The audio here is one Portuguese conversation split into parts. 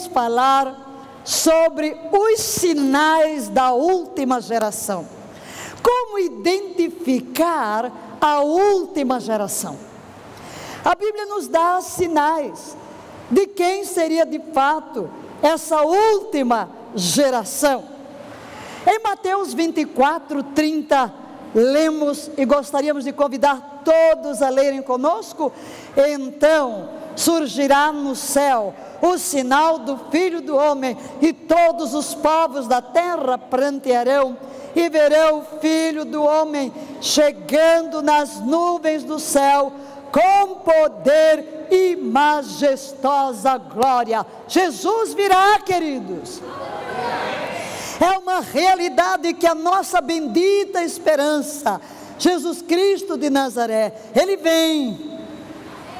queremos falar sobre os sinais da última geração. Como identificar a última geração? A Bíblia nos dá sinais de quem seria de fato essa última geração. Em Mateus 24, 30, lemos e gostaríamos de convidar todos a lerem conosco. Então surgirá no céu o sinal do Filho do Homem, e todos os povos da terra prantearão e verão o Filho do Homem chegando nas nuvens do céu com poder e majestosa glória. Jesus virá, queridos. É uma realidade que a nossa bendita esperança, Jesus Cristo de Nazaré, Ele vem.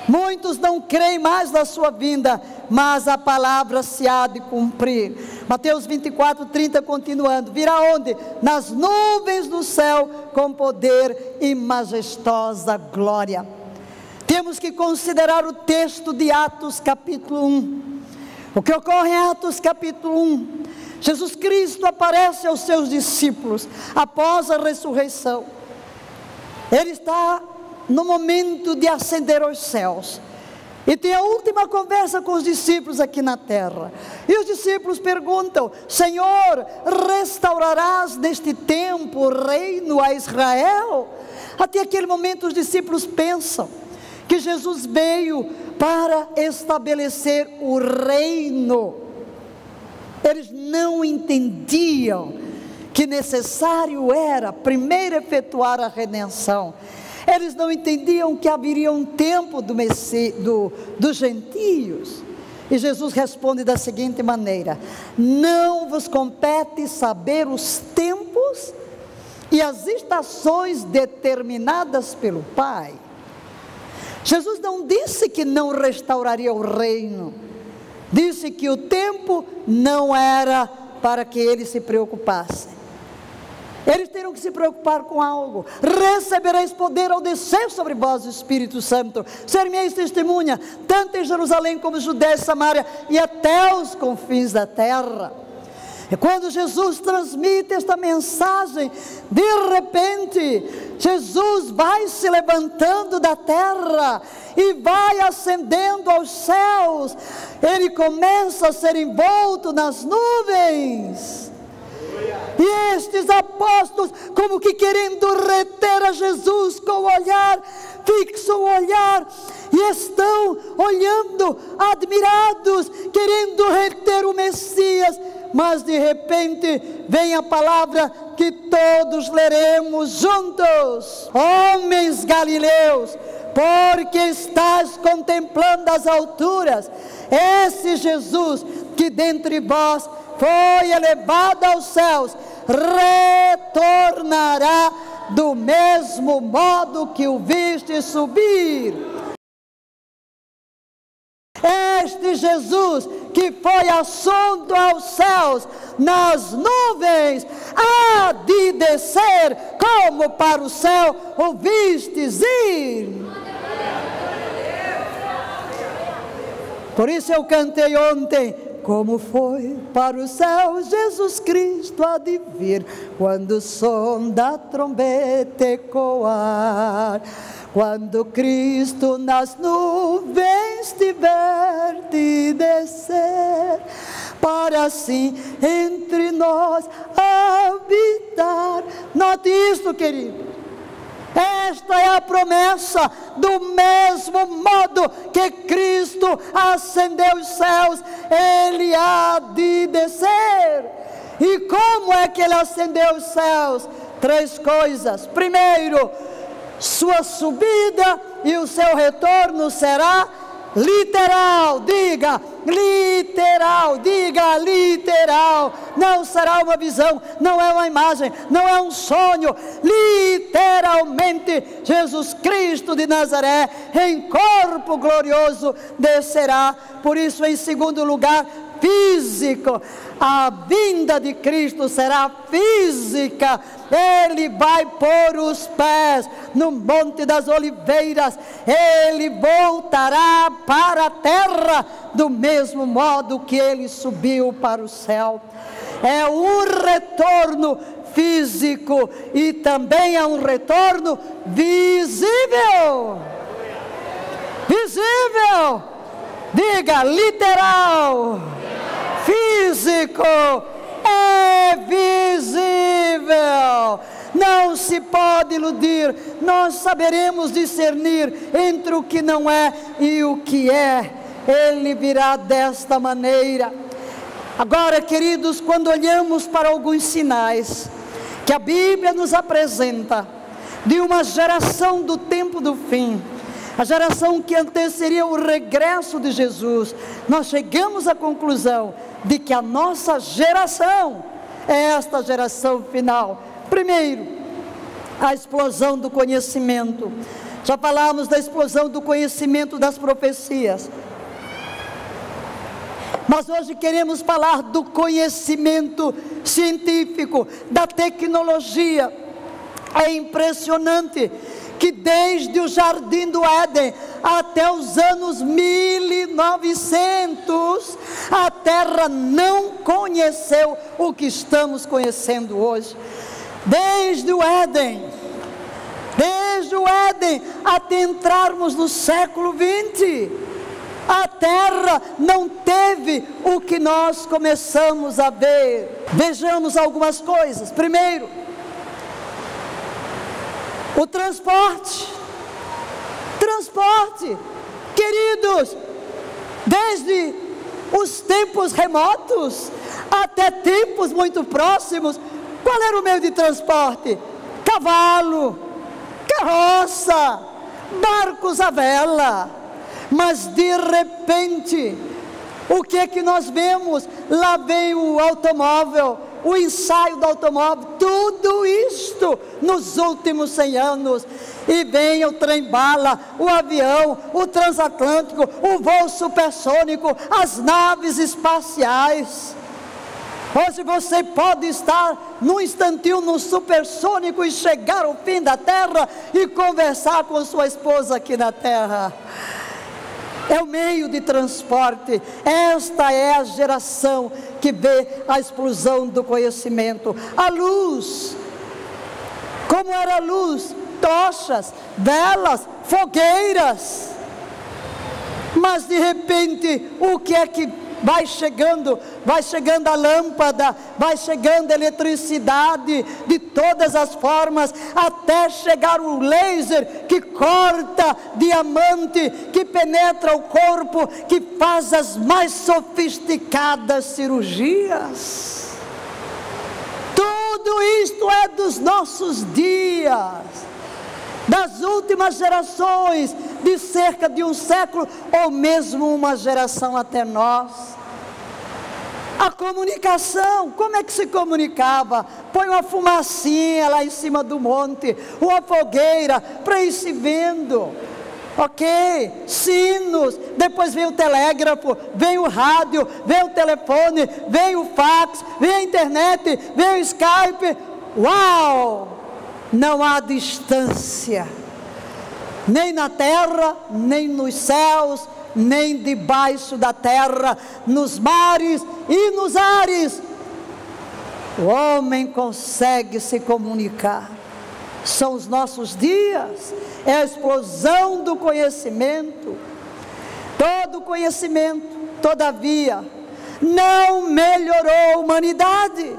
Muitos não creem mais na sua vinda, mas a palavra se há de cumprir. Mateus 24, 30, continuando: virá onde? Nas nuvens do céu, com poder e majestosa glória. Temos que considerar o texto de Atos capítulo 1. O que ocorre em Atos capítulo 1? Jesus Cristo aparece aos seus discípulos após a ressurreição. Ele está no momento de ascender aos céus, e tem a última conversa com os discípulos aqui na terra. E os discípulos perguntam: Senhor, restaurarás neste tempo o reino a Israel? Até aquele momento os discípulos pensam que Jesus veio para estabelecer o reino. Eles não entendiam que necessário era primeiro efetuar a redenção. Eles não entendiam que haveria um tempo dos gentios. E Jesus responde da seguinte maneira: não vos compete saber os tempos e as estações determinadas pelo Pai. Jesus não disse que não restauraria o reino, disse que o tempo não era para que eles se preocupassem. Eles terão que se preocupar com algo. Recebereis poder ao descer sobre vós o Espírito Santo. Ser-me-eis testemunha, tanto em Jerusalém como em Judéia e Samaria, e até os confins da terra. E quando Jesus transmite esta mensagem, de repente, Jesus vai se levantando da terra e vai ascendendo aos céus. Ele começa a ser envolto nas nuvens. E estes apóstolos, como que querendo reter a Jesus com o olhar, fixam o olhar e estão olhando, admirados, querendo reter o Messias. Mas de repente vem a palavra que todos leremos juntos: homens galileus, porque estás contemplando as alturas, esse Jesus que dentre vós foi elevado aos céus, retornará do mesmo modo que o viste subir. Este Jesus que foi assunto aos céus nas nuvens, há de descer como para o céu o vistes ir. Por isso eu cantei ontem: como foi para o céu, Jesus Cristo há de vir, quando o som da trombeta ecoar, quando Cristo nas nuvens tiver de descer, para assim entre nós habitar. Note isto, querido. Esta é a promessa. Do mesmo modo que Cristo ascendeu aos céus, Ele há de descer. E como é que Ele ascendeu aos céus? 3 coisas. Primeiro, sua subida e o seu retorno será literal. Diga literal, diga literal. Não será uma visão, não é uma imagem, não é um sonho. Literalmente, Jesus Cristo de Nazaré, em corpo glorioso, descerá. Por isso, em segundo lugar, físico, a vinda de Cristo será física. Ele vai pôr os pés no Monte das Oliveiras, ele voltará para a terra do mesmo modo que ele subiu para o céu. É um retorno físico e também é um retorno visível. Visível, diga literal, físico, é visível. Não se pode iludir, nós saberemos discernir entre o que não é e o que é. Ele virá desta maneira. Agora, queridos, quando olhamos para alguns sinais que a Bíblia nos apresenta de uma geração do tempo do fim, a geração que antecedia o regresso de Jesus, nós chegamos à conclusão de que a nossa geração é esta geração final. Primeiro, a explosão do conhecimento. Já falamos da explosão do conhecimento das profecias, mas hoje queremos falar do conhecimento científico, da tecnologia. É impressionante que desde o Jardim do Éden até os anos 1900, a Terra não conheceu o que estamos conhecendo hoje. Desde o Éden até entrarmos no século 20, a Terra não teve o que nós começamos a ver. Vejamos algumas coisas. Primeiro, o transporte, queridos, desde os tempos remotos até tempos muito próximos, qual era o meio de transporte? Cavalo, carroça, barcos à vela. Mas de repente, o que é que nós vemos? Lá vem o automóvel, o ensaio do automóvel, tudo isto nos últimos 100 anos, e vem o trem-bala, o avião, o transatlântico, o voo supersônico, as naves espaciais. Hoje você pode estar num instantinho no supersônico e chegar ao fim da terra e conversar com sua esposa aqui na terra. É o meio de transporte. Esta é a geração que vê a explosão do conhecimento. A luz, como era a luz? Tochas, velas, fogueiras. Mas de repente, o que é que vai chegando? Vai chegando a lâmpada, vai chegando a eletricidade de todas as formas, até chegar o laser que corta diamante, que penetra o corpo, que faz as mais sofisticadas cirurgias. Tudo isto é dos nossos dias, das últimas gerações, de cerca de um século, ou mesmo uma geração até nós. A comunicação, como é que se comunicava? Põe uma fumacinha lá em cima do monte, uma fogueira, para ir se vendo, ok? Sinos, depois vem o telégrafo, vem o rádio, vem o telefone, vem o fax, vem a internet, vem o Skype. Uau! Não há distância, nem na terra, nem nos céus, nem debaixo da terra, nos mares e nos ares. O homem consegue se comunicar. São os nossos dias, é a explosão do conhecimento. Todo conhecimento, todavia, não melhorou a humanidade.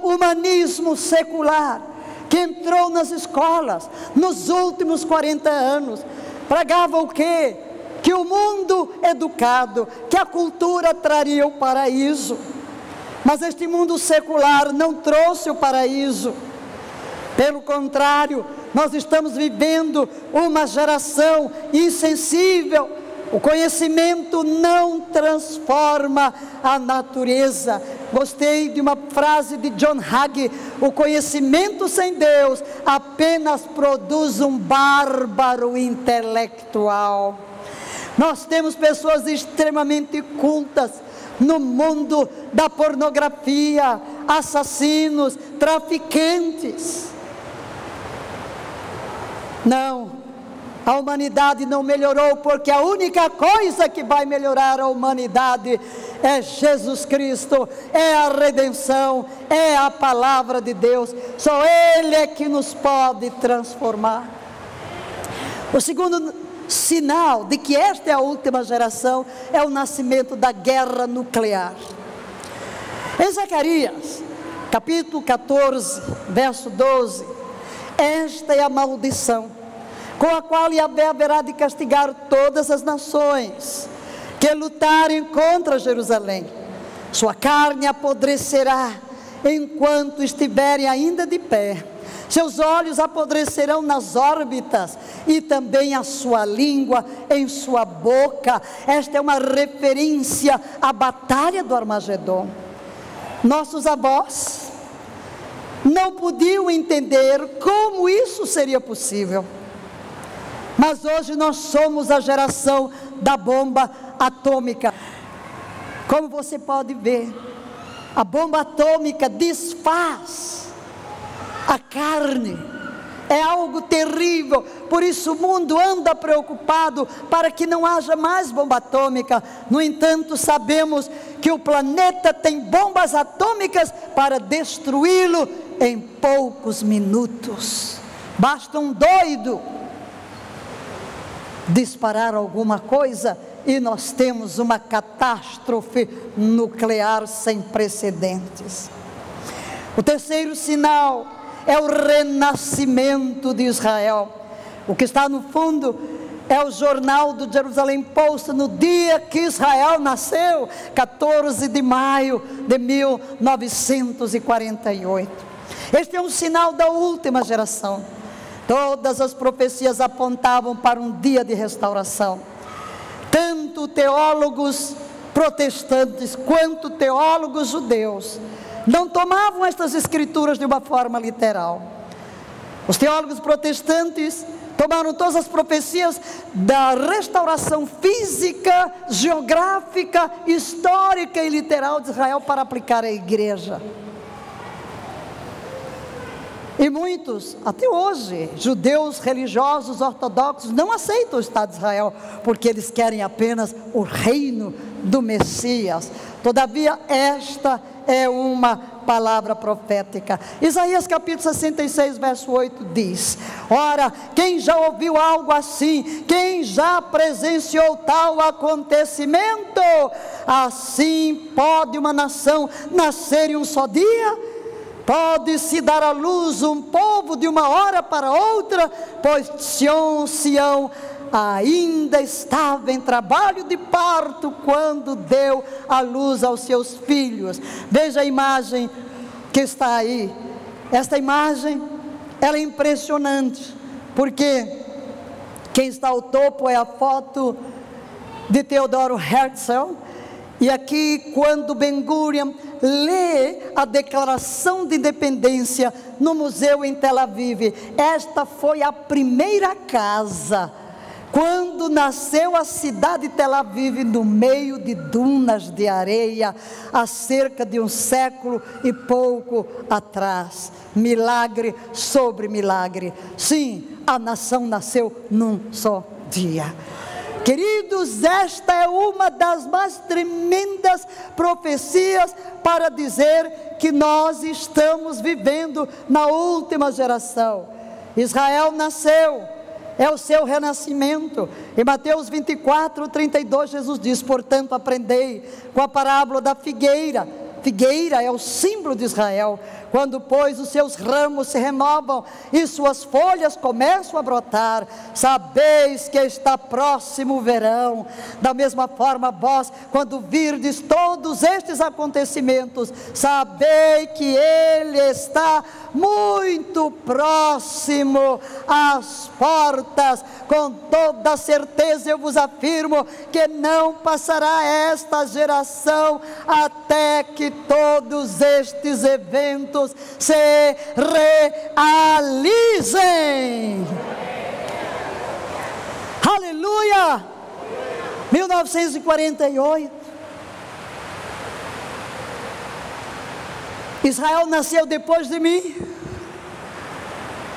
O humanismo secular, que entrou nas escolas nos últimos 40 anos, pregava o quê? Que o mundo educado, que a cultura traria o paraíso. Mas este mundo secular não trouxe o paraíso. Pelo contrário, nós estamos vivendo uma geração insensível. O conhecimento não transforma a natureza. Gostei de uma frase de John Hagee: o conhecimento sem Deus apenas produz um bárbaro intelectual. Nós temos pessoas extremamente cultas, no mundo da pornografia, assassinos, traficantes. Não, a humanidade não melhorou, porque a única coisa que vai melhorar a humanidade é Jesus Cristo, é a redenção, é a palavra de Deus. Só Ele é que nos pode transformar. O segundo sinal de que esta é a última geração é o nascimento da guerra nuclear. Em Zacarias, capítulo 14, verso 12, esta é a maldição com a qual Yahvé haverá de castigar todas as nações que lutarem contra Jerusalém. Sua carne apodrecerá enquanto estiverem ainda de pé. Seus olhos apodrecerão nas órbitas e também a sua língua em sua boca. Esta é uma referência à batalha do Armagedon. Nossos avós não podiam entender como isso seria possível. Mas hoje nós somos a geração da bomba atômica. Como você pode ver, a bomba atômica desfaz a carne. É algo terrível. Por isso o mundo anda preocupado para que não haja mais bomba atômica. No entanto, sabemos que o planeta tem bombas atômicas para destruí-lo em poucos minutos. Basta um doido disparar alguma coisa e nós temos uma catástrofe nuclear sem precedentes. O terceiro sinal é o renascimento de Israel. O que está no fundo é o jornal do Jerusalém Post, no dia que Israel nasceu, 14 de maio de 1948. Este é um sinal da última geração. Todas as profecias apontavam para um dia de restauração. Tanto teólogos protestantes quanto teólogos judeus não tomavam estas escrituras de uma forma literal. Os teólogos protestantes tomaram todas as profecias da restauração física, geográfica, histórica e literal de Israel para aplicar à igreja. E muitos, até hoje, judeus religiosos ortodoxos não aceitam o Estado de Israel, porque eles querem apenas o reino do Messias. Todavia, esta é uma palavra profética. Isaías capítulo 66, verso 8 diz: ora, quem já ouviu algo assim? Quem já presenciou tal acontecimento? Assim pode uma nação nascer em um só dia? Pode-se dar à luz um povo de uma hora para outra? Pois Sião ainda estava em trabalho de parto quando deu à luz aos seus filhos. Veja a imagem que está aí. Esta imagem, ela é impressionante, porque quem está ao topo é a foto de Theodor Herzl. E aqui, quando Ben-Gurion lê a declaração de independência no museu em Tel Aviv, esta foi a primeira casa, quando nasceu a cidade de Tel Aviv, no meio de dunas de areia, há cerca de um século e pouco atrás. Milagre sobre milagre. Sim, a nação nasceu num só dia. Queridos, esta é uma das mais tremendas profecias para dizer que nós estamos vivendo na última geração. Israel nasceu, é o seu renascimento. Em Mateus 24, 32, Jesus diz: portanto, aprendei com a parábola da figueira. Figueira é o símbolo de Israel. Quando, pois, os seus ramos se renovam e suas folhas começam a brotar, sabeis que está próximo o verão. Da mesma forma, vós, quando virdes todos estes acontecimentos, sabei que ele está muito próximo às portas. Com toda certeza eu vos afirmo que não passará esta geração até que todos estes eventos se realizem. Aleluia! 1948, Israel nasceu depois de mim,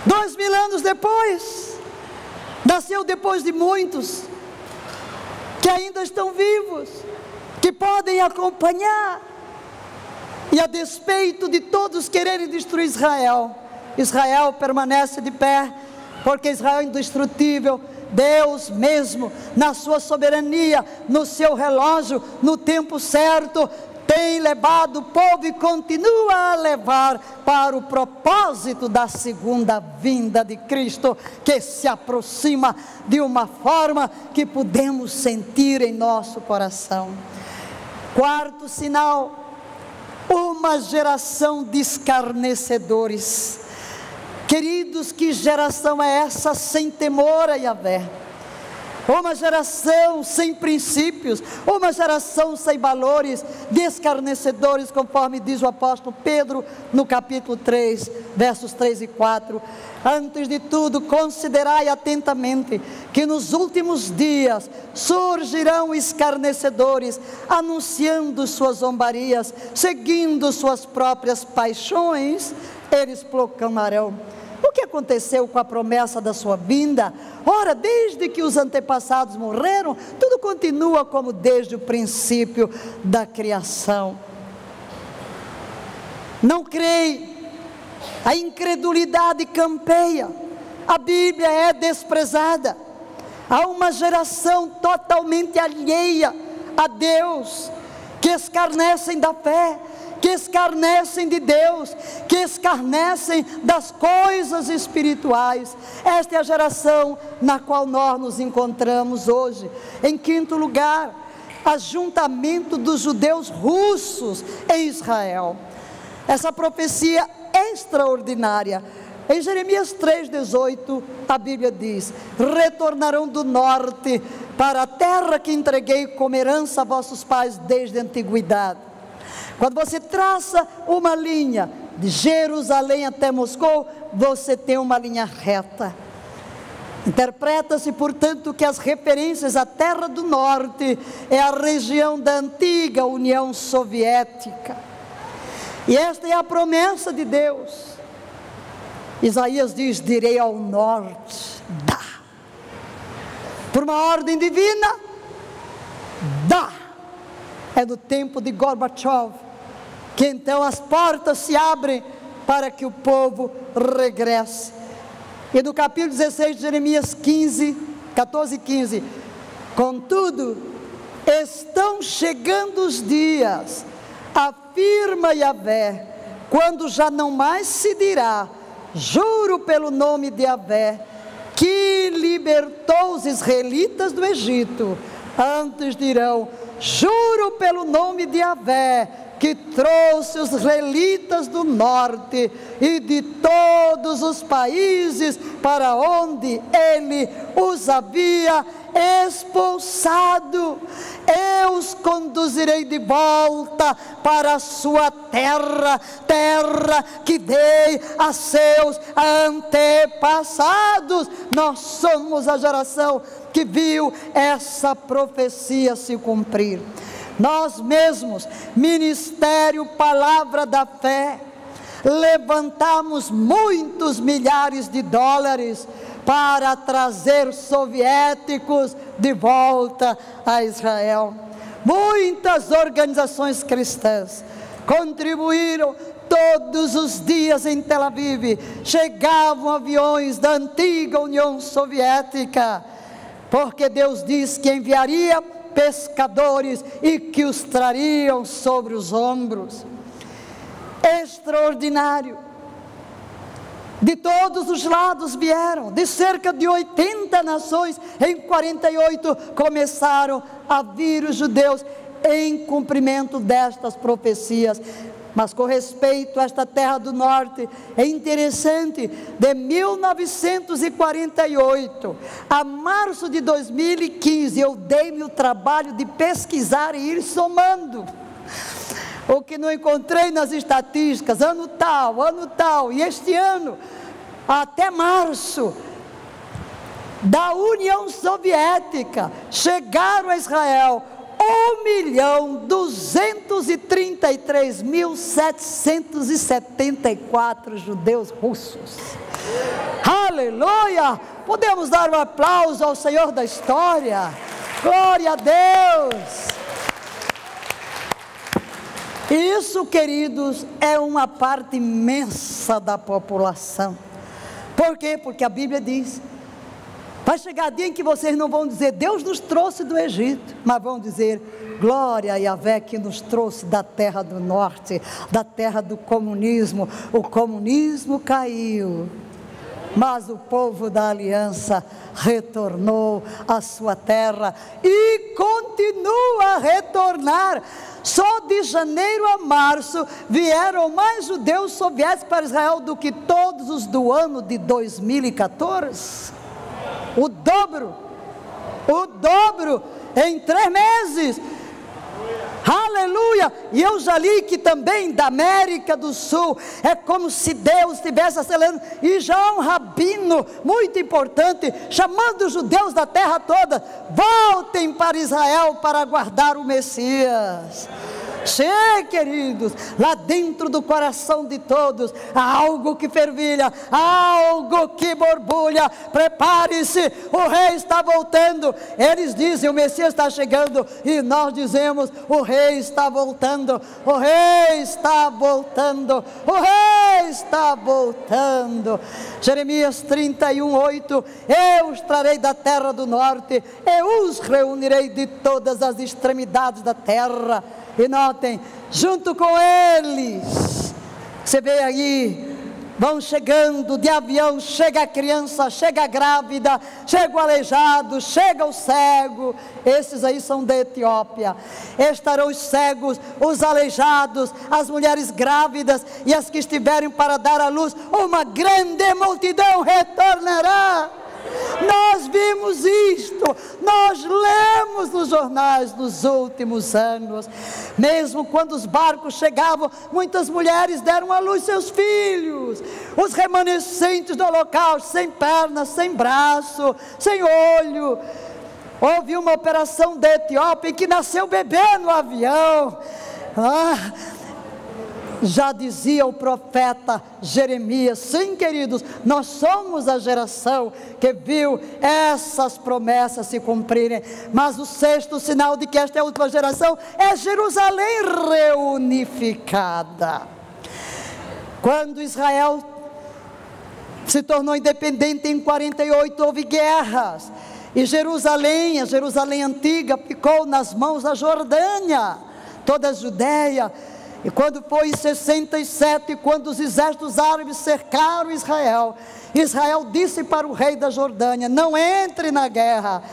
2000 anos depois, nasceu depois de muitos, que ainda estão vivos, que podem acompanhar, e a despeito de todos quererem destruir Israel, Israel permanece de pé, porque Israel é indestrutível. Deus mesmo, na sua soberania, no seu relógio, no tempo certo, tem levado o povo e continua a levar para o propósito da segunda vinda de Cristo, que se aproxima de uma forma que podemos sentir em nosso coração. Quarto sinal, uma geração de escarnecedores. Queridos, que geração é essa sem temor a Yahvé? Uma geração sem princípios, uma geração sem valores, de escarnecedores, conforme diz o apóstolo Pedro no capítulo 3, versos 3 e 4. Antes de tudo, considerai atentamente que nos últimos dias surgirão escarnecedores, anunciando suas zombarias, seguindo suas próprias paixões, eles proclamarão. O que aconteceu com a promessa da sua vinda? Ora, desde que os antepassados morreram, tudo continua como desde o princípio da criação. Não creem, a incredulidade campeia, a Bíblia é desprezada, há uma geração totalmente alheia a Deus, que escarnecem da fé, que escarnecem de Deus, que escarnecem das coisas espirituais. Esta é a geração na qual nós nos encontramos hoje. Em quinto lugar, ajuntamento dos judeus russos em Israel. Essa profecia extraordinária. Em Jeremias 3,18, a Bíblia diz: retornarão do norte para a terra que entreguei como herança a vossos pais desde a antiguidade. Quando você traça uma linha de Jerusalém até Moscou, você tem uma linha reta. Interpreta-se, portanto, que as referências à terra do norte é a região da antiga União Soviética. E esta é a promessa de Deus. Isaías diz: direi ao norte, dá. Por uma ordem divina, dá. É no tempo de Gorbachev que então as portas se abrem para que o povo regresse. E no capítulo 16 de Jeremias 14 e 15, contudo, estão chegando os dias, afirma Yahvé, quando já não mais se dirá, juro pelo nome de Yahvé, que libertou os israelitas do Egito, antes dirão, juro pelo nome de Yahvé, que trouxe os israelitas do norte e de todos os países para onde ele os havia expulsado. Eu os conduzirei de volta para a sua terra, terra que dei a seus antepassados. Nós somos a geração que viu essa profecia se cumprir. Nós mesmos, Ministério Palavra da Fé, levantamos muitos milhares de dólares para trazer soviéticos de volta a Israel. Muitas organizações cristãs contribuíram. Todos os dias em Tel Aviv chegavam aviões da antiga União Soviética, porque Deus disse que enviaria pescadores e que os trariam sobre os ombros. Extraordinário. De todos os lados vieram, de cerca de 80 nações, em 48 começaram a vir os judeus em cumprimento destas profecias. Mas com respeito a esta terra do norte, é interessante, de 1948 a março de 2015, eu dei-me o trabalho de pesquisar e ir somando. O que não encontrei nas estatísticas, ano tal, e este ano, até março, da União Soviética, chegaram a Israel 1.233.774 judeus russos. Aleluia! Podemos dar um aplauso ao Senhor da história. Glória a Deus! Isso, queridos, é uma parte imensa da população. Por quê? Porque a Bíblia diz: vai chegar dia em que vocês não vão dizer Deus nos trouxe do Egito, mas vão dizer glória a Yahvé que nos trouxe da terra do norte, da terra do comunismo. O comunismo caiu, mas o povo da aliança retornou à sua terra e continua a retornar. Só de janeiro a março vieram mais judeus soviéticos para Israel do que todos os do ano de 2014. O dobro em 3 meses. Aleluia! E eu já li que também da América do Sul é como se Deus estivesse acelerando, e já um rabino muito importante chamando os judeus da terra toda: voltem para Israel para aguardar o Messias. Sim, queridos, lá dentro do coração de todos há algo que fervilha, algo que borbulha. Prepare-se, o rei está voltando. Eles dizem: o Messias está chegando, e nós dizemos: o rei está voltando, o rei está voltando, o rei está voltando. Jeremias 31:8: eu os trarei da terra do norte, eu os reunirei de todas as extremidades da terra. E notem, junto com eles, você vê aí, vão chegando de avião, chega a criança, chega a grávida, chega o aleijado, chega o cego. Esses aí são da Etiópia. Estarão os cegos, os aleijados, as mulheres grávidas e as que estiverem para dar à luz. Uma grande multidão retornará. Nós vimos isto, nós lemos nos jornais nos últimos anos. Mesmo quando os barcos chegavam, muitas mulheres deram à luz seus filhos. Os remanescentes do holocausto, sem pernas, sem braço, sem olho. Houve uma operação da Etiópia em que nasceu bebê no avião. Já dizia o profeta Jeremias: sim, queridos, nós somos a geração que viu essas promessas se cumprirem. Mas o 6º sinal de que esta é a última geração é Jerusalém reunificada. Quando Israel se tornou independente em 48, houve guerras, e a Jerusalém antiga ficou nas mãos da Jordânia, toda a Judeia. E quando foi em 67, quando os exércitos árabes cercaram Israel, Israel disse para o rei da Jordânia: não entre na guerra.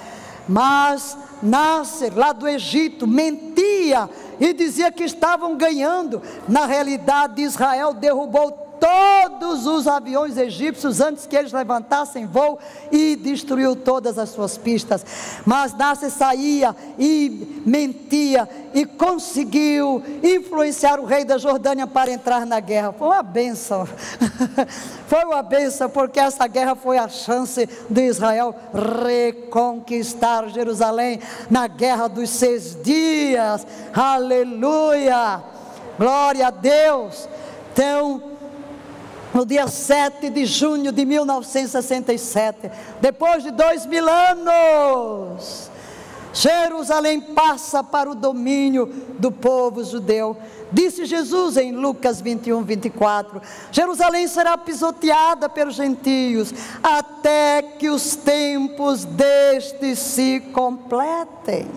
Mas Nasser, lá do Egito, mentia e dizia que estavam ganhando. Na realidade, Israel derrubou todos os aviões egípcios antes que eles levantassem voo e destruiu todas as suas pistas. Mas Nasser saía e mentia e conseguiu influenciar o rei da Jordânia para entrar na guerra. Foi uma bênção. Foi uma bênção, porque essa guerra foi a chance de Israel reconquistar Jerusalém na guerra dos 6 dias. Aleluia! Glória a Deus! Então, no dia 7 de junho de 1967, depois de 2000 anos, Jerusalém passa para o domínio do povo judeu. Disse Jesus em Lucas 21:24: Jerusalém será pisoteada pelos gentios, até que os tempos destes se completem.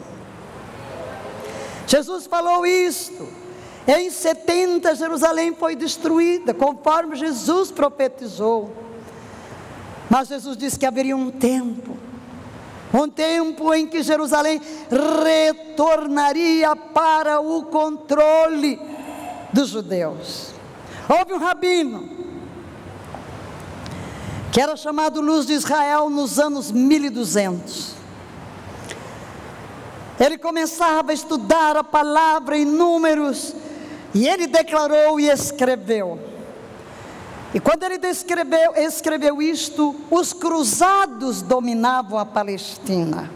Jesus falou isto. Em 70 Jerusalém foi destruída, conforme Jesus profetizou. Mas Jesus disse que haveria um tempo em que Jerusalém retornaria para o controle dos judeus. Houve um rabino que era chamado Luz de Israel nos anos 1200. Ele começava a estudar a palavra em Números, e ele declarou e escreveu. E quando ele escreveu isto, os cruzados dominavam a Palestina.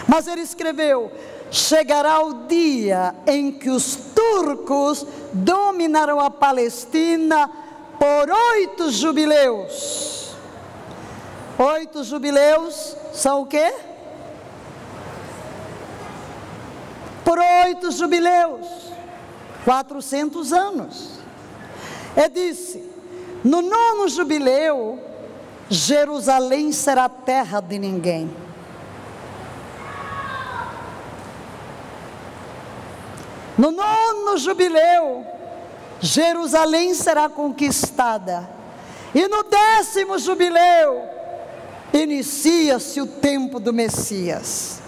Mas ele escreveu: chegará o dia em que os turcos dominarão a Palestina por 8 jubileus. 8 jubileus são o quê? Por 8 jubileus, 400 anos. E disse: no 9º jubileu, Jerusalém será terra de ninguém. No 9º jubileu, Jerusalém será conquistada. E no 10º jubileu, inicia-se o tempo do Messias.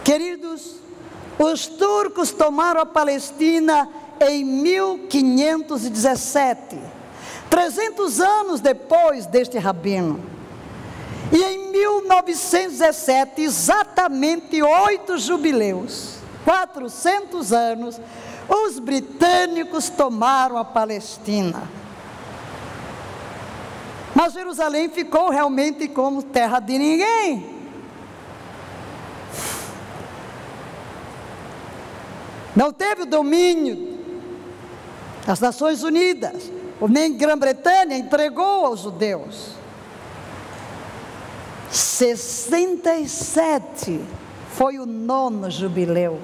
Queridos, os turcos tomaram a Palestina em 1517, 300 anos depois deste rabino. E em 1917, exatamente 8 jubileus, 400 anos, os britânicos tomaram a Palestina. Mas Jerusalém ficou realmente como terra de ninguém. Não teve o domínio das Nações Unidas, nem Grã-Bretanha entregou aos judeus. 67 foi o 9º jubileu.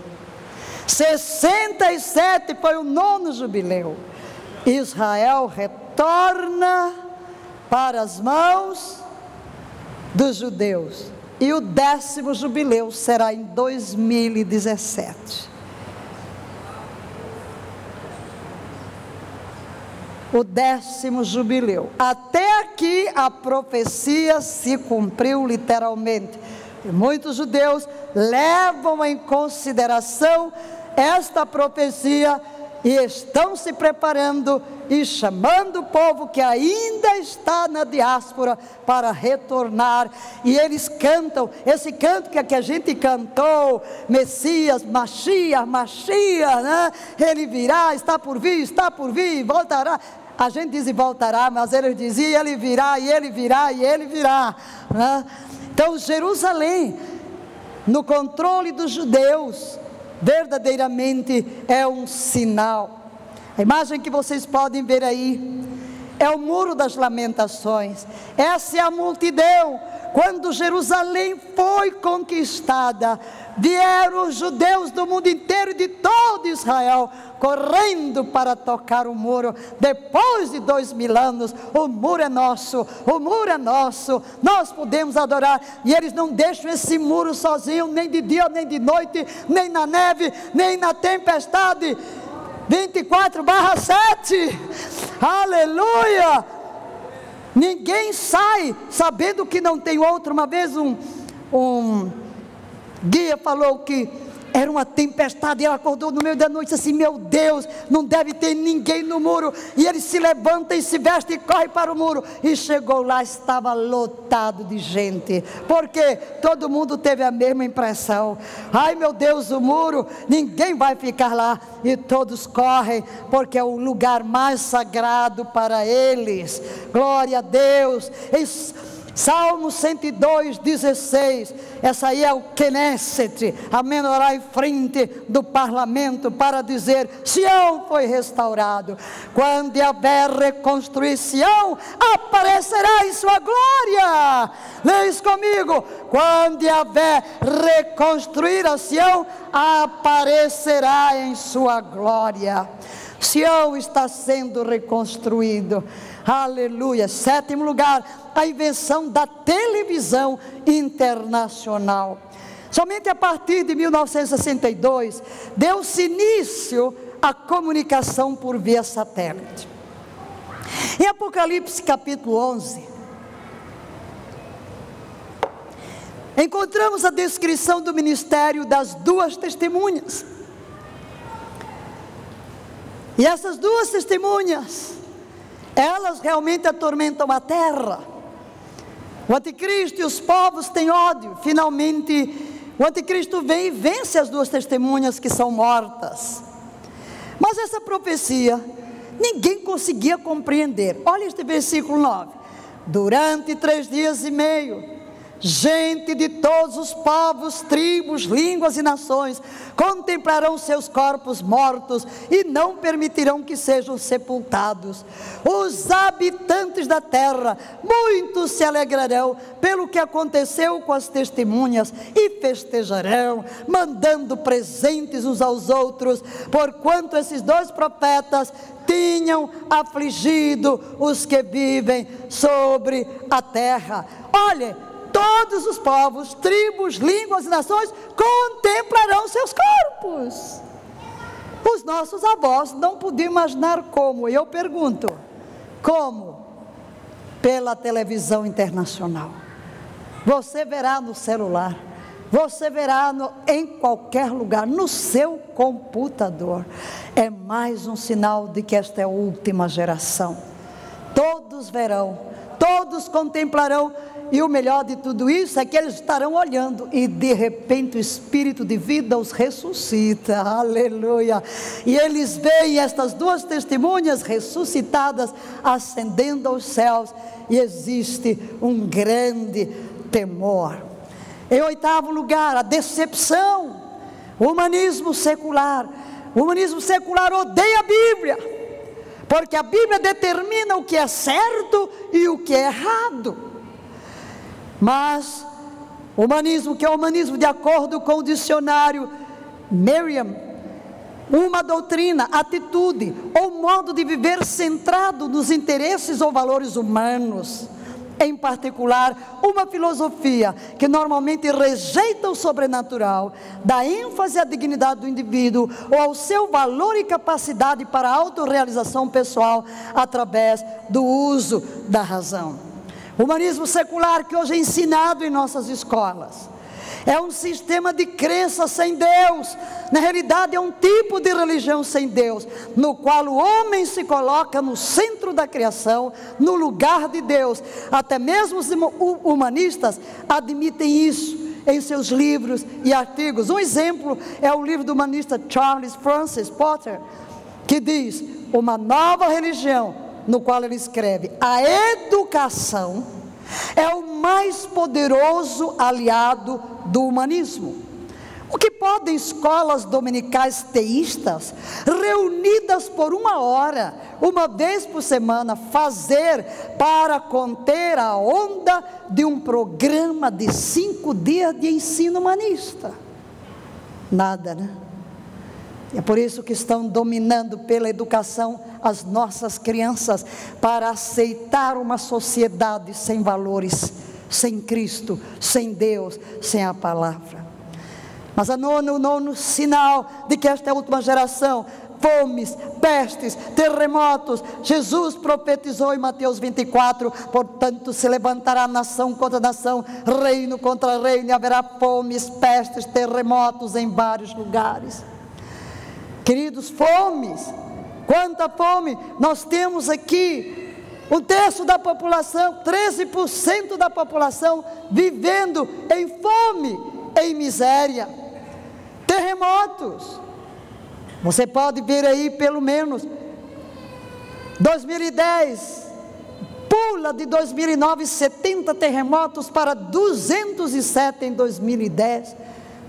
67 foi o 9º jubileu. Israel retorna para as mãos dos judeus. E o 10º jubileu será em 2017. O 10º jubileu. Até aqui a profecia se cumpriu literalmente. E muitos judeus levam em consideração esta profecia e estão se preparando e chamando o povo que ainda está na diáspora para retornar. E eles cantam esse canto que a gente cantou: Messias, Mashiach, né? Ele virá, está por vir, voltará. A gente diz e voltará, mas eles diziam: ele virá, e ele virá, e ele virá, né? Então Jerusalém, no controle dos judeus, verdadeiramente é um sinal. A imagem que vocês podem ver aí é o Muro das Lamentações. Essa é a multidão. Quando Jerusalém foi conquistada, vieram os judeus do mundo inteiro e de todo Israel correndo para tocar o muro. Depois de 2000 anos, o muro é nosso, o muro é nosso, nós podemos adorar. E eles não deixam esse muro sozinho, nem de dia, nem de noite, nem na neve, nem na tempestade. 24/7, aleluia. Ninguém sai sabendo que não tem outro. Uma vez um guia falou que era uma tempestade, e ela acordou no meio da noite assim: meu Deus, não deve ter ninguém no muro. E ele se levanta e se veste e corre para o muro, e chegou lá, estava lotado de gente, porque todo mundo teve a mesma impressão: ai meu Deus, o muro, ninguém vai ficar lá. E todos correm, porque é o lugar mais sagrado para eles. Glória a Deus. Salmo 102:16, essa aí é o Knesset, a menorá em frente do parlamento, para dizer: Sião foi restaurado. Quando Yahvé reconstruir Sião, aparecerá em sua glória. Leia isso comigo: quando Yahvé reconstruir a Sião, aparecerá em sua glória. Sião está sendo reconstruído, aleluia. 7º lugar, a invenção da televisão internacional. Somente a partir de 1962, deu-se início à comunicação por via satélite. Em Apocalipse capítulo 11, encontramos a descrição do ministério das 2 testemunhas. E essas 2 testemunhas, elas realmente atormentam a terra. O anticristo e os povos têm ódio. Finalmente, o anticristo vem e vence as 2 testemunhas que são mortas. Mas essa profecia, ninguém conseguia compreender. Olha este versículo 9: durante 3 dias e meio, gente de todos os povos, tribos, línguas e nações contemplarão seus corpos mortos e não permitirão que sejam sepultados. Os habitantes da terra, muitos se alegrarão pelo que aconteceu com as testemunhas e festejarão, mandando presentes uns aos outros, porquanto esses dois profetas tinham afligido os que vivem sobre a terra. Olha, todos os povos, tribos, línguas e nações contemplarão seus corpos. Os nossos avós não podiam imaginar como. E eu pergunto, como? Pela televisão internacional. Você verá no celular, você verá em qualquer lugar, no seu computador. É mais um sinal de que esta é a última geração. Todos verão, todos contemplarão. E o melhor de tudo isso é que eles estarão olhando e de repente o Espírito de vida os ressuscita, aleluia, e eles veem estas duas testemunhas ressuscitadas ascendendo aos céus, e existe um grande temor. Em oitavo lugar, a decepção. O humanismo secular odeia a Bíblia, porque a Bíblia determina o que é certo e o que é errado. Mas o humanismo, que é o humanismo de acordo com o dicionário Merriam, uma doutrina, atitude ou modo de viver centrado nos interesses ou valores humanos, em particular uma filosofia que normalmente rejeita o sobrenatural, dá ênfase à dignidade do indivíduo ou ao seu valor e capacidade para a autorrealização pessoal através do uso da razão. O humanismo secular que hoje é ensinado em nossas escolas é um sistema de crença sem Deus. Na realidade é um tipo de religião sem Deus, no qual o homem se coloca no centro da criação, no lugar de Deus. Até mesmo os humanistas admitem isso em seus livros e artigos. Um exemplo é o livro do humanista Charles Francis Potter, que diz: uma nova religião, no qual ele escreve: a educação é o mais poderoso aliado do humanismo. O que podem escolas dominicais teístas, reunidas por 1 hora, uma vez por semana, fazer para conter a onda de um programa de 5 dias de ensino humanista? Nada, né? É por isso que estão dominando pela educação as nossas crianças, para aceitar uma sociedade sem valores, sem Cristo, sem Deus, sem a palavra. Mas o nono sinal de que esta é a última geração: fomes, pestes, terremotos. Jesus profetizou em Mateus 24: portanto se levantará nação contra nação, reino contra reino, e haverá fomes, pestes, terremotos em vários lugares. Queridos, fomes. Quanta fome! Nós temos aqui 1/3 da população, 13% da população vivendo em fome, em miséria. Terremotos. Você pode ver aí pelo menos 2010, pula de 2009 70 terremotos para 207 em 2010.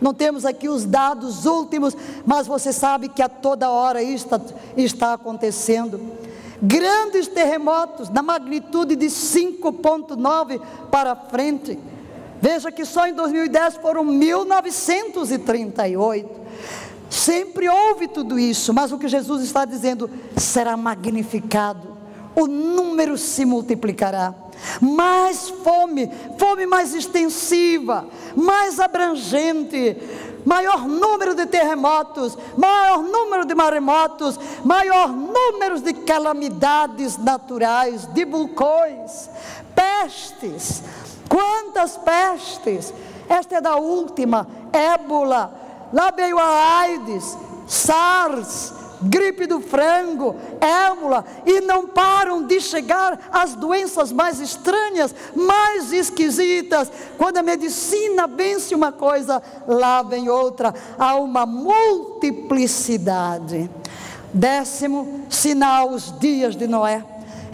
Não temos aqui os dados últimos, mas você sabe que a toda hora isso está acontecendo. Grandes terremotos na magnitude de 5,9 para frente. Veja que só em 2010 foram 1938. Sempre houve tudo isso, mas o que Jesus está dizendo será magnificado. O número se multiplicará. Mais fome, fome mais extensiva, mais abrangente, maior número de terremotos, maior número de maremotos, maior número de calamidades naturais, de vulcões, pestes. Quantas pestes! Esta é da última: ébola, lá veio a AIDS, SARS, gripe do frango, ébola, e não param de chegar as doenças mais estranhas, mais esquisitas. Quando a medicina vence uma coisa, lá vem outra. Há uma multiplicidade. 10º sinal: os dias de Noé.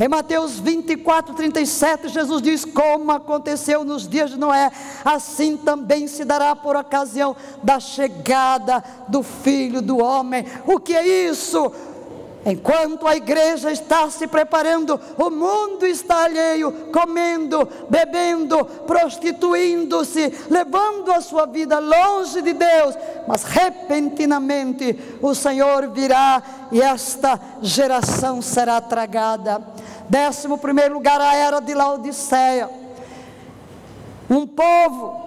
Em Mateus 24, 37, Jesus diz: como aconteceu nos dias de Noé, assim também se dará por ocasião da chegada do Filho do Homem. O que é isso? Enquanto a igreja está se preparando, o mundo está alheio, comendo, bebendo, prostituindo-se, levando a sua vida longe de Deus. Mas repentinamente o Senhor virá e esta geração será tragada. 11º lugar, a era de Laodiceia. Um povo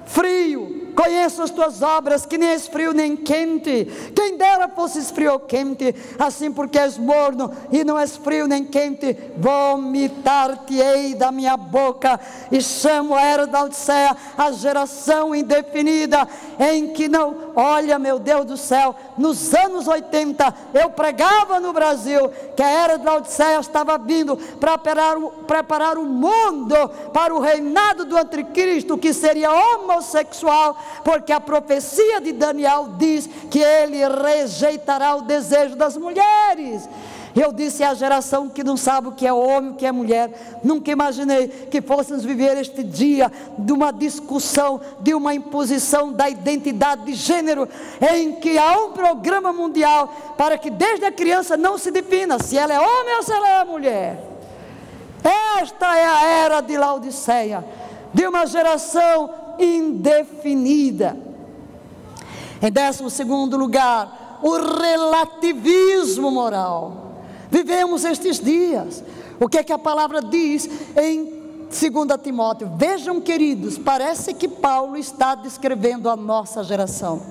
frio. Conheço as tuas obras, que nem és frio nem quente. Quem dera fosses frio ou quente. Assim, porque és morno e não és frio nem quente, vomitar-te-ei da minha boca. E chamo a era da Laodiceia a geração indefinida, em que não... Olha, meu Deus do céu, nos anos 80 eu pregava no Brasil que a era da Laodiceia estava vindo para preparar o mundo para o reinado do anticristo, que seria homossexual, porque a profecia de Daniel diz que ele rejeitará o desejo das mulheres. Eu disse: é a geração que não sabe o que é homem, o que é mulher. Nunca imaginei que fôssemos viver este dia de uma discussão, de uma imposição da identidade de gênero, em que há um programa mundial para que desde a criança não se defina se ela é homem ou se ela é mulher. Esta é a era de Laodiceia, de uma geração indefinida. Em 12º lugar, o relativismo moral. Vivemos estes dias. O que é que a palavra diz em 2 Timóteo? Vejam, queridos, parece que Paulo está descrevendo a nossa geração.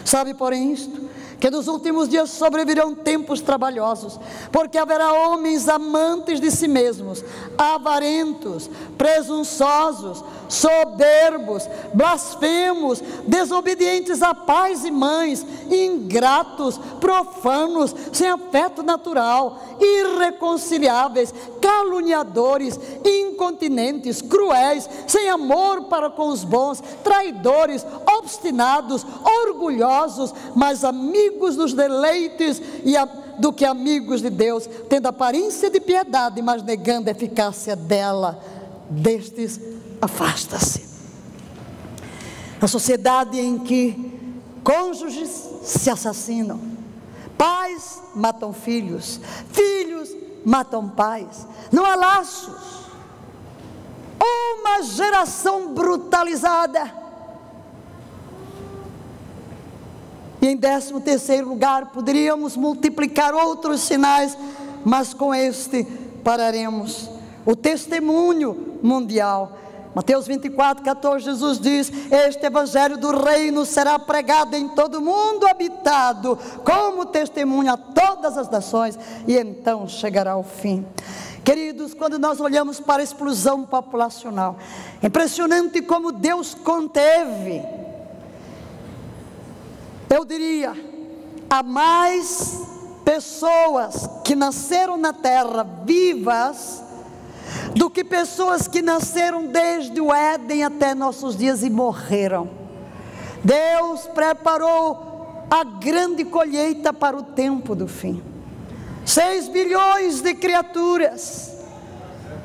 Sabe, porém, isto, que nos últimos dias sobrevirão tempos trabalhosos, porque haverá homens amantes de si mesmos, avarentos, presunçosos, soberbos, blasfemos, desobedientes a pais e mães, ingratos, profanos, sem afeto natural, irreconciliáveis, caluniadores, incontinentes, cruéis, sem amor para com os bons, traidores, obstinados, orgulhosos, mas amigos dos deleites do que amigos de Deus, tendo aparência de piedade, mas negando a eficácia dela. Destes afasta-se. A sociedade em que cônjuges se assassinam, pais matam filhos, filhos matam pais, não há laços, uma geração brutalizada. E em 13º lugar, poderíamos multiplicar outros sinais, mas com este pararemos. O testemunho mundial. Mateus 24, 14, Jesus diz: este evangelho do reino será pregado em todo o mundo habitado, como testemunho a todas as nações, e então chegará o fim. Queridos, quando nós olhamos para a explosão populacional, é impressionante como Deus conteve. Eu diria, há mais pessoas que nasceram na terra vivas do que pessoas que nasceram desde o Éden até nossos dias e morreram. Deus preparou a grande colheita para o tempo do fim. 6 bilhões de criaturas.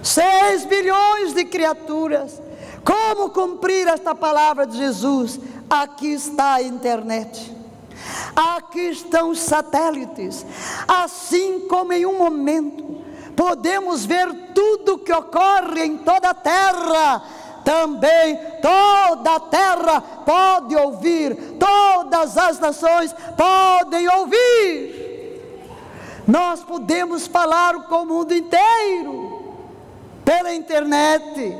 6 bilhões de criaturas. Como cumprir esta palavra de Jesus? Aqui está a internet. Aqui estão os satélites. Assim como em um momento podemos ver tudo o que ocorre em toda a terra, também toda a terra pode ouvir, todas as nações podem ouvir. Nós podemos falar com o mundo inteiro pela internet.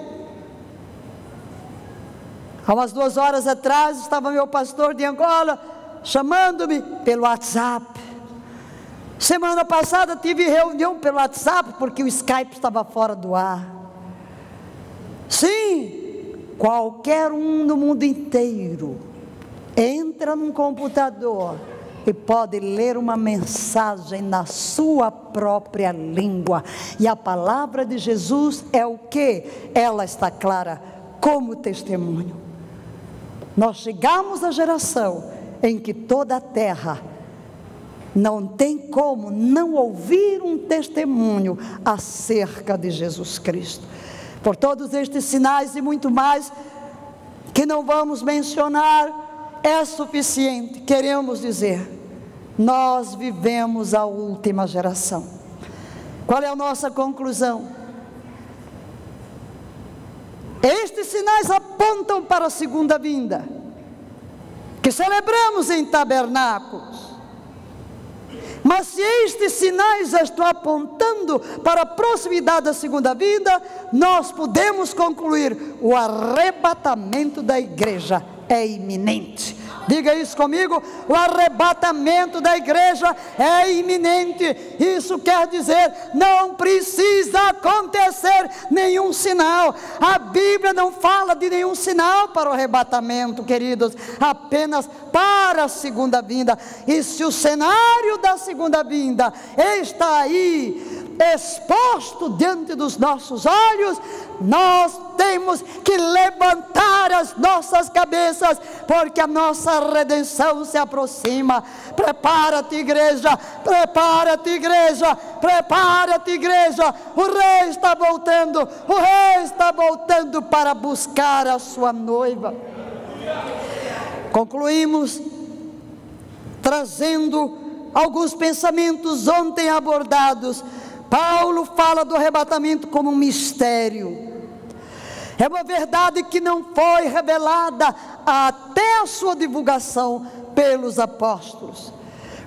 Há umas 2 horas atrás estava meu pastor de Angola chamando-me pelo WhatsApp. Semana passada tive reunião pelo WhatsApp porque o Skype estava fora do ar. Sim, qualquer um no mundo inteiro entra num computador e pode ler uma mensagem na sua própria língua. E a palavra de Jesus é o que? Ela está clara como testemunho. Nós chegamos à geração em que toda a terra não tem como não ouvir um testemunho acerca de Jesus Cristo. Por todos estes sinais e muito mais, que não vamos mencionar, é suficiente. Queremos dizer, nós vivemos a última geração. Qual é a nossa conclusão? Estes sinais apontam para a segunda vinda, que celebramos em tabernáculos. Mas se estes sinais já estão apontando para a proximidade da segunda vinda, nós podemos concluir: o arrebatamento da igreja é iminente. Diga isso comigo: o arrebatamento da igreja é iminente. Isso quer dizer, não precisa acontecer nenhum sinal. A Bíblia não fala de nenhum sinal para o arrebatamento, queridos, apenas para a segunda vinda. E se o cenário da segunda vinda está aí exposto diante dos nossos olhos, nós temos que levantar as nossas cabeças, porque a nossa redenção se aproxima. Prepara-te, igreja, prepara-te, igreja, prepara-te, igreja. O rei está voltando, o rei está voltando para buscar a sua noiva. Concluímos trazendo alguns pensamentos ontem abordados. Paulo fala do arrebatamento como um mistério. É uma verdade que não foi revelada até a sua divulgação pelos apóstolos.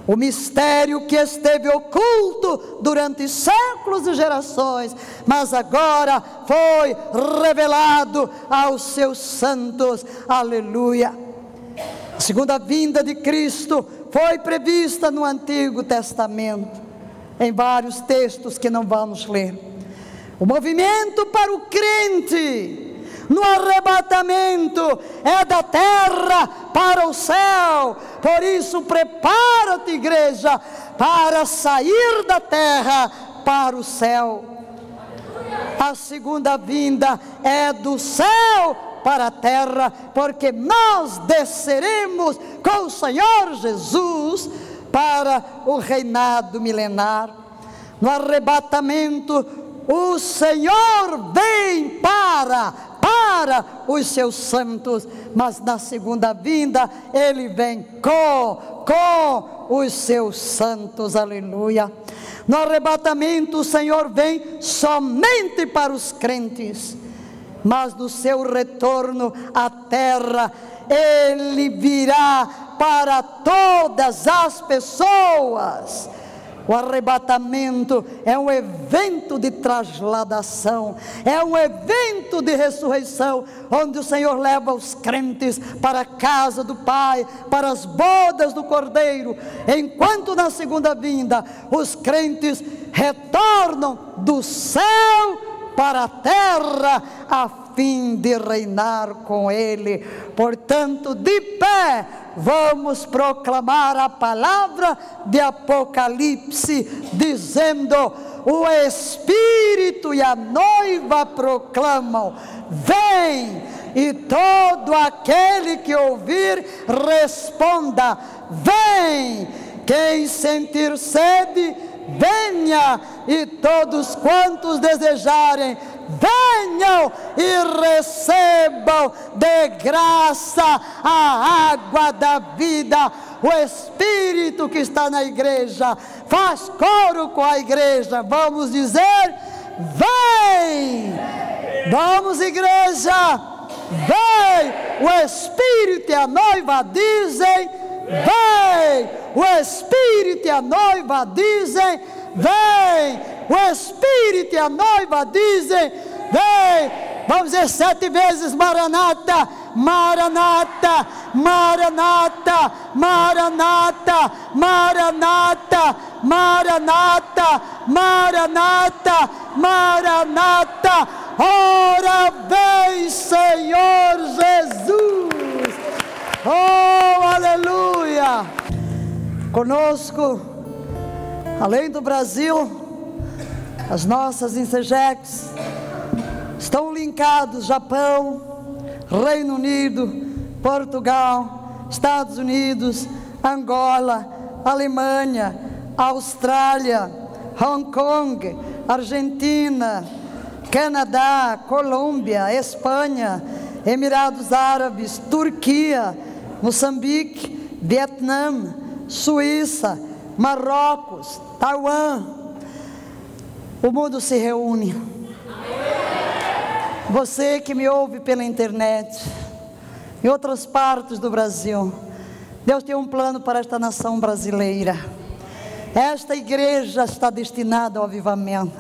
O mistério que esteve oculto durante séculos e gerações, mas agora foi revelado aos seus santos. Aleluia! A segunda vinda de Cristo foi prevista no Antigo Testamento, em vários textos que não vamos ler. O movimento para o crente no arrebatamento é da terra para o céu. Por isso, prepara-te, igreja, para sair da terra para o céu. A segunda vinda é do céu para a terra, porque nós desceremos com o Senhor Jesus para o reinado milenar. No arrebatamento, o Senhor vem para os seus santos, mas na segunda vinda Ele vem com os seus santos. Aleluia! No arrebatamento, o Senhor vem somente para os crentes, mas no seu retorno à terra, Ele virá para todas as pessoas. O arrebatamento é um evento de trasladação, é um evento de ressurreição, onde o Senhor leva os crentes para a casa do Pai, para as bodas do Cordeiro, enquanto na segunda vinda os crentes retornam do céu para a terra, a fim de reinar com Ele. Portanto, de pé, vamos proclamar a palavra de Apocalipse, dizendo: o Espírito e a noiva proclamam: vem! E todo aquele que ouvir, responda: vem! Quem sentir sede, venha, e todos quantos desejarem, venham e recebam de graça a água da vida. O Espírito que está na igreja faz coro com a igreja. Vamos dizer: vem! Vamos, igreja, vem! O Espírito e a noiva dizem: vem! O Espírito e a noiva dizem: vem! O Espírito e a noiva dizem: vem! Vamos dizer 7 vezes: Maranata, Maranata, Maranata, Maranata, Maranata, Maranata, Maranata, Maranata. Ora vem, Senhor Jesus! Oh, aleluia! Conosco, além do Brasil, as nossas INSEGECs estão linkados: Japão, Reino Unido, Portugal, Estados Unidos, Angola, Alemanha, Austrália, Hong Kong, Argentina, Canadá, Colômbia, Espanha, Emirados Árabes, Turquia, Moçambique, Vietnã, Suíça, Marrocos, Taiwan. O mundo se reúne. Você que me ouve pela internet, em outras partes do Brasil, Deus tem um plano para esta nação brasileira. Esta igreja está destinada ao avivamento.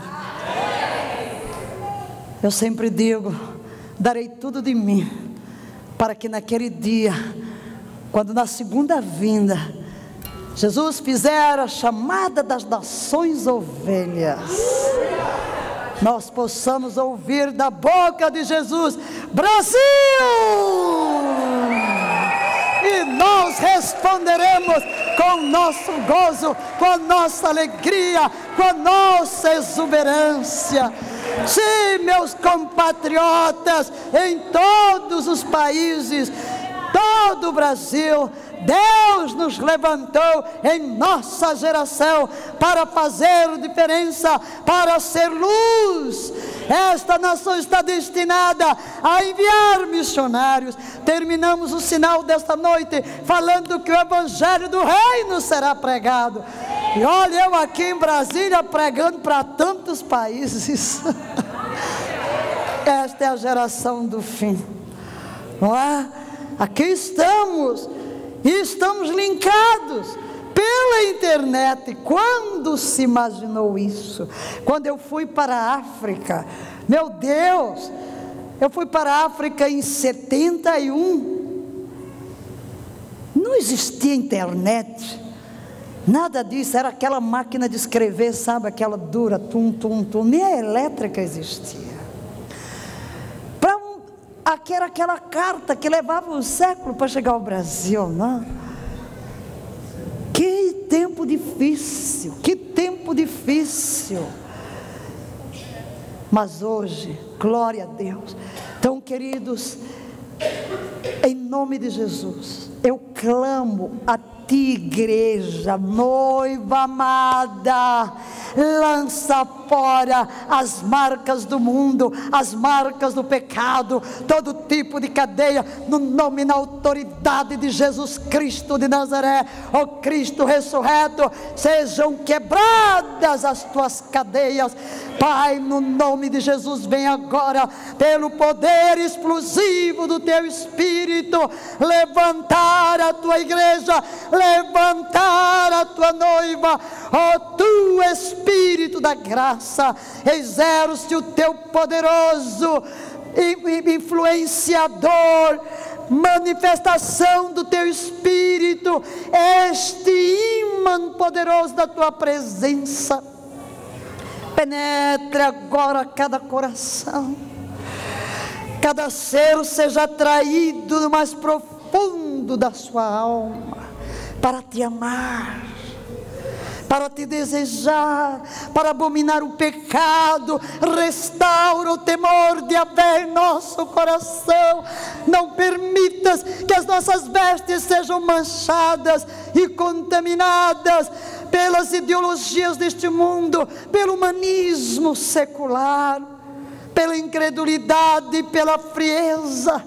Eu sempre digo, darei tudo de mim, para que naquele dia, quando na segunda vinda, Jesus fizer a chamada das nações ovelhas, nós possamos ouvir da boca de Jesus: Brasil! E nós responderemos com nosso gozo, com a nossa alegria, com a nossa exuberância. Sim, meus compatriotas, em todos os países, todo o Brasil, Deus nos levantou em nossa geração para fazer diferença, para ser luz. Esta nação está destinada a enviar missionários. Terminamos o sinal desta noite falando que o Evangelho do Reino será pregado. E olha, eu aqui em Brasília pregando para tantos países. Esta é a geração do fim, não é? Aqui estamos, e estamos linkados pela internet. Quando se imaginou isso? Quando eu fui para a África, meu Deus, eu fui para a África em 71, não existia internet, nada disso, era aquela máquina de escrever, sabe, aquela dura, tum, tum, tum, nem a elétrica existia. Aqui era aquela carta que levava um século para chegar ao Brasil, não? Que tempo difícil, que tempo difícil. Mas hoje, glória a Deus. Então, queridos, em nome de Jesus, eu clamo a ti, igreja, noiva amada, lança fora as marcas do mundo, as marcas do pecado, todo tipo de cadeia, no nome e na autoridade de Jesus Cristo de Nazaré, ó Cristo ressurreto, sejam quebradas as tuas cadeias, Pai, no nome de Jesus. Vem agora, pelo poder explosivo do teu Espírito, levantar a tua igreja, levantar a tua noiva, ó tu Espírito da graça, exerce o teu poderoso influenciador, manifestação do teu Espírito, este ímã poderoso da tua presença, penetre agora cada coração, cada ser seja atraído no mais profundo da sua alma, para te amar, para te desejar, para abominar o pecado. Restaura o temor de haver em nosso coração. Não permitas que as nossas vestes sejam manchadas e contaminadas pelas ideologias deste mundo, pelo humanismo secular, pela incredulidade, pela frieza.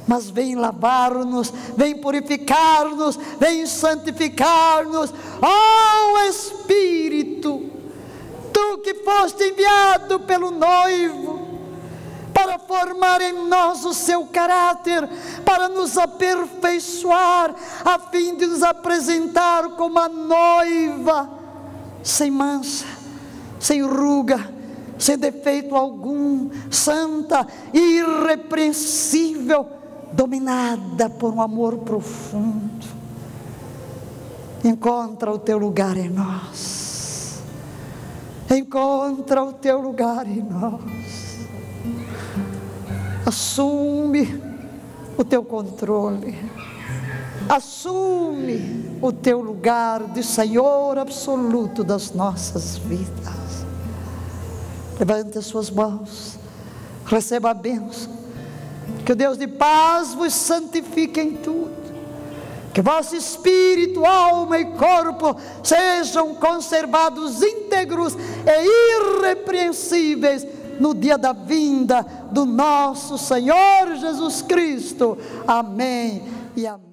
Mas vem lavar-nos, vem purificar-nos, vem santificar-nos, ó Espírito, tu que foste enviado pelo noivo, para formar em nós o seu caráter, para nos aperfeiçoar, a fim de nos apresentar como a noiva, sem mancha, sem ruga, sem defeito algum, santa, irrepreensível, dominada por um amor profundo. Encontra o teu lugar em nós, encontra o teu lugar em nós, assume o teu controle, assume o teu lugar de Senhor absoluto das nossas vidas. Levante as suas mãos, receba a bênção. Que o Deus de paz vos santifique em tudo, Que vosso espírito, alma e corpo sejam conservados íntegros e irrepreensíveis no dia da vinda do nosso Senhor Jesus Cristo. Amém e amém.